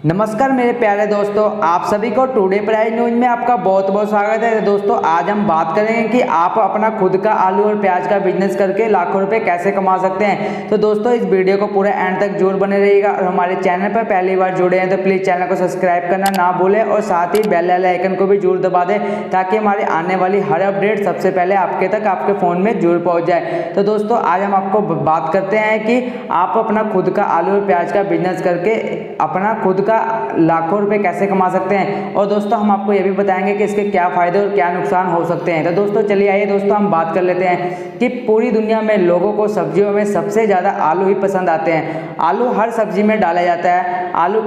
नमस्कार मेरे प्यारे दोस्तों, आप सभी को टुडे प्राइस न्यूज में आपका बहुत बहुत स्वागत है। दोस्तों आज हम बात करेंगे कि आप अपना खुद का आलू और प्याज का बिजनेस करके लाखों रुपए कैसे कमा सकते हैं। तो दोस्तों इस वीडियो को पूरा एंड तक जरूर बने रहिएगा और हमारे चैनल पर पहली बार जुड़े हैं तो प्लीज़ चैनल को सब्सक्राइब करना ना भूलें और साथ ही बेल आइकन को भी जरूर दबा दें ताकि हमारे आने वाली हर अपडेट सबसे पहले आपके तक आपके फ़ोन में जरूर पहुँच जाए। तो दोस्तों आज हम आपको बात करते हैं कि आप अपना खुद का आलू और प्याज का बिजनेस करके अपना खुद का लाखों रुपए कैसे कमा सकते हैं। और दोस्तों हम आपको ये भी बताएंगे कि इसके क्या फ़ायदे और क्या नुकसान हो सकते हैं। तो दोस्तों चलिए आइए दोस्तों हम बात कर लेते हैं कि पूरी दुनिया में लोगों को सब्जियों में सबसे ज़्यादा आलू ही पसंद आते हैं। आलू हर सब्जी में डाला जाता है। आलू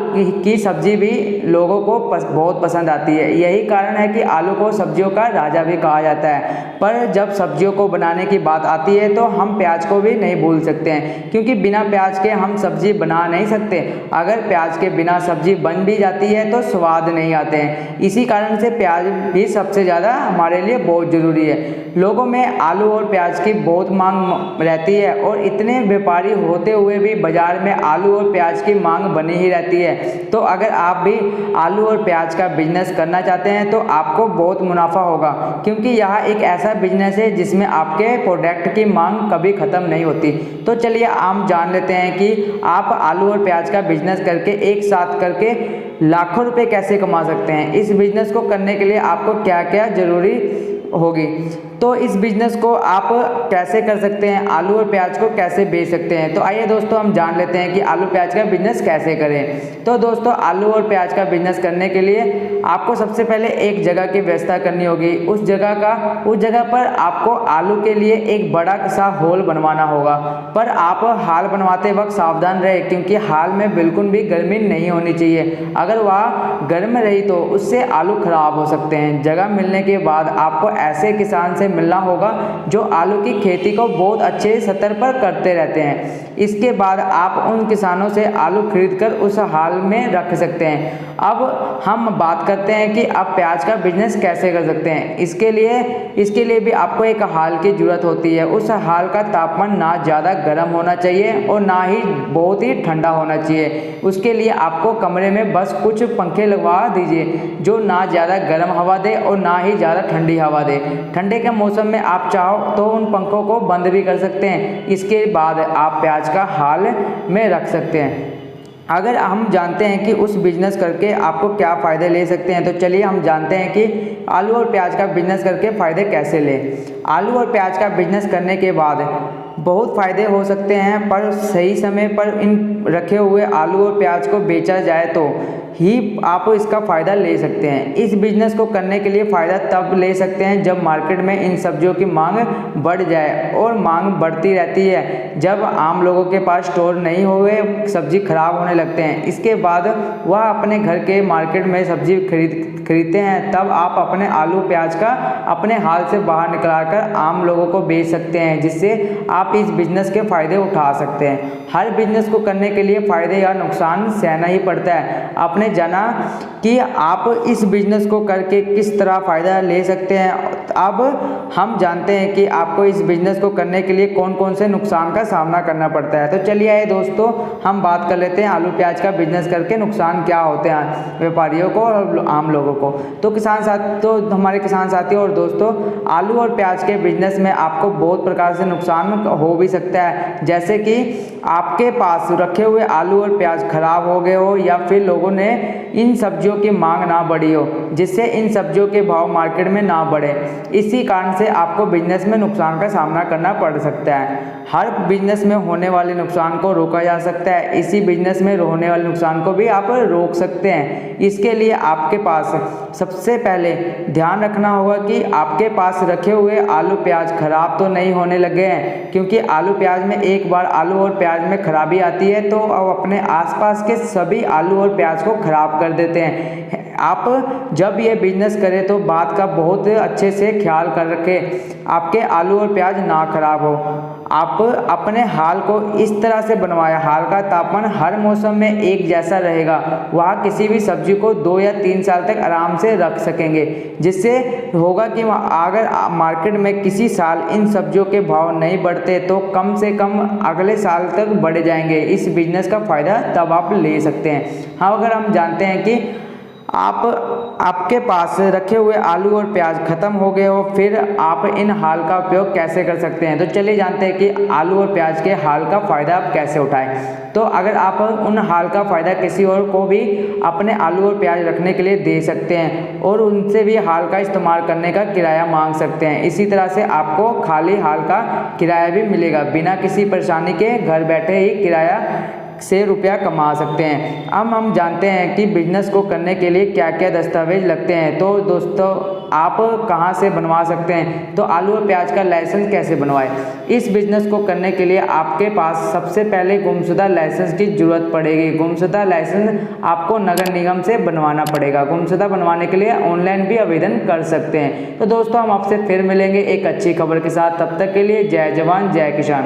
की सब्जी भी लोगों को बहुत पसंद आती है। यही कारण है कि आलू को सब्जियों का राजा भी कहा जाता है। पर जब सब्जियों को बनाने की बात आती है तो हम प्याज को भी नहीं भूल सकते हैं, क्योंकि बिना प्याज के हम सब्जी बना नहीं सकते। अगर प्याज के बिना सब्जी बन भी जाती है तो स्वाद नहीं आते हैं। इसी कारण से प्याज भी सबसे ज़्यादा हमारे लिए बहुत ज़रूरी है। लोगों में आलू और प्याज की बहुत मांग रहती है और इतने व्यापारी होते हुए भी बाज़ार में आलू और प्याज की मांग बनी ही रहती है। तो अगर आप भी आलू और प्याज का बिजनेस करना चाहते हैं तो आपको बहुत मुनाफा होगा, क्योंकि यह एक ऐसा बिजनेस है जिसमें आपके प्रोडक्ट की मांग कभी ख़त्म नहीं होती। तो चलिए हम जान लेते हैं कि आप आलू और प्याज का बिजनेस करके एक साथ करके लाखों रुपए कैसे कमा सकते हैं। इस बिजनेस को करने के लिए आपको क्या क्या ज़रूरी होगी। तो इस बिज़नेस को आप कैसे कर सकते हैं, आलू और प्याज को कैसे बेच सकते हैं। तो आइए दोस्तों हम जान लेते हैं कि आलू प्याज का बिजनेस कैसे करें। तो दोस्तों आलू और प्याज का बिजनेस करने के लिए आपको सबसे पहले एक जगह की व्यवस्था करनी होगी। उस जगह पर आपको आलू के लिए एक बड़ा सा होल बनवाना होगा। पर आप हाल बनवाते वक्त सावधान रहे, क्योंकि हाल में बिल्कुल भी गर्मी नहीं होनी चाहिए। अगर वह गर्म रही तो उससे आलू खराब हो सकते हैं। जगह मिलने के बाद आपको ऐसे किसान से मिलना होगा जो आलू की खेती को बहुत अच्छे स्तर पर करते रहते हैं। इसके बाद आप उन किसानों से आलू खरीदकर उस हाल में रख सकते हैं। अब हम बात करते हैं कि आप प्याज का बिजनेस कैसे कर सकते हैं। इसके लिए भी आपको एक हाल की ज़रूरत होती है। उस हाल का तापमान ना ज़्यादा गर्म होना चाहिए और ना ही बहुत ही ठंडा होना चाहिए। उसके लिए आपको कमरे में बस कुछ पंखे लगवा दीजिए जो ना ज़्यादा गर्म हवा दे और ना ही ज़्यादा ठंडी हवा दे। ठंडे के मौसम में आप चाहो तो उन पंखों को बंद भी कर सकते हैं। इसके बाद आप प्याज का हाल में रख सकते हैं। अगर हम जानते हैं कि उस बिज़नेस करके आपको क्या फ़ायदे ले सकते हैं, तो चलिए हम जानते हैं कि आलू और प्याज का बिज़नेस करके फ़ायदे कैसे लें। आलू और प्याज का बिज़नेस करने के बाद बहुत फ़ायदे हो सकते हैं, पर सही समय पर इन रखे हुए आलू और प्याज को बेचा जाए तो ही आप इसका फ़ायदा ले सकते हैं। इस बिज़नेस को करने के लिए फ़ायदा तब ले सकते हैं जब मार्केट में इन सब्जियों की मांग बढ़ जाए, और मांग बढ़ती रहती है जब आम लोगों के पास स्टोर नहीं हुए सब्जी खराब होने लगते हैं। इसके बाद वह अपने घर के मार्केट में सब्जी खरीदते हैं, तब आप अपने आलू प्याज का अपने हाल से बाहर निकालकर आम लोगों को बेच सकते हैं, जिससे आप इस बिज़नेस के फ़ायदे उठा सकते हैं। हर बिज़नेस को करने के लिए फ़ायदे या नुकसान सहना ही पड़ता है। आपने जाना कि आप इस बिज़नेस को करके किस तरह फ़ायदा ले सकते हैं। अब हम जानते हैं कि आपको इस बिज़नेस को करने के लिए कौन कौन से नुकसान का सामना करना पड़ता है। तो चलिए आइए दोस्तों हम बात कर लेते हैं आलू प्याज का बिज़नेस करके नुकसान क्या होते हैं व्यापारियों को और आम लोगों को। तो हमारे किसान साथी और दोस्तों, आलू और प्याज के बिज़नेस में आपको बहुत प्रकार से नुकसान हो भी सकता है, जैसे कि आपके पास रखे हुए आलू और प्याज खराब हो गए हो, या फिर लोगों ने इन सब्जियों की मांग ना बढ़ी हो, जिससे इन सब्जियों के भाव मार्केट में ना बढ़े। इसी कारण से आपको बिजनेस में नुकसान का सामना करना पड़ सकता है। हर बिजनेस में होने वाले नुकसान को रोका जा सकता है। इसी बिजनेस में होने वाले नुकसान को भी आप रोक सकते हैं। इसके लिए आपके पास सबसे पहले ध्यान रखना होगा कि आपके पास रखे हुए आलू प्याज खराब तो नहीं होने लगे हैं, क्योंकि आलू प्याज में एक बार आलू और प्याज में खराबी आती है तो अब अपने आसपास के सभी आलू और प्याज को खराब कर देते हैं। आप जब ये बिजनेस करें तो बात का बहुत अच्छे से ख्याल कर रखें, आपके आलू और प्याज ना खराब हो। आप अपने हाल को इस तरह से बनवाया, हाल का तापमान हर मौसम में एक जैसा रहेगा, वहाँ किसी भी सब्जी को 2 या 3 साल तक आराम से रख सकेंगे। जिससे होगा कि अगर मार्केट में किसी साल इन सब्जियों के भाव नहीं बढ़ते तो कम से कम अगले साल तक बढ़ जाएंगे। इस बिजनेस का फ़ायदा तब आप ले सकते हैं। हाँ, अगर हम जानते हैं कि आपके पास रखे हुए आलू और प्याज खत्म हो गए हो, फिर आप इन हाल का उपयोग कैसे कर सकते हैं। तो चलिए जानते हैं कि आलू और प्याज के हाल का फ़ायदा आप कैसे उठाएं। तो अगर आप उन हाल का फ़ायदा किसी और को भी अपने आलू और प्याज रखने के लिए दे सकते हैं और उनसे भी हाल का इस्तेमाल करने का किराया मांग सकते हैं। इसी तरह से आपको खाली हाल का किराया भी मिलेगा, बिना किसी परेशानी के घर बैठे ही किराया से रुपया कमा सकते हैं। अब हम जानते हैं कि बिजनेस को करने के लिए क्या क्या दस्तावेज लगते हैं। तो दोस्तों, आप कहां से बनवा सकते हैं। तो आलू और प्याज का लाइसेंस कैसे बनवाएं। इस बिजनेस को करने के लिए आपके पास सबसे पहले गुमशुदा लाइसेंस की ज़रूरत पड़ेगी। गुमशुदा लाइसेंस आपको नगर निगम से बनवाना पड़ेगा। गुमशुदा बनवाने के लिए ऑनलाइन भी आवेदन कर सकते हैं। तो दोस्तों, हम आपसे फिर मिलेंगे एक अच्छी खबर के साथ। तब तक के लिए जय जवान जय किसान।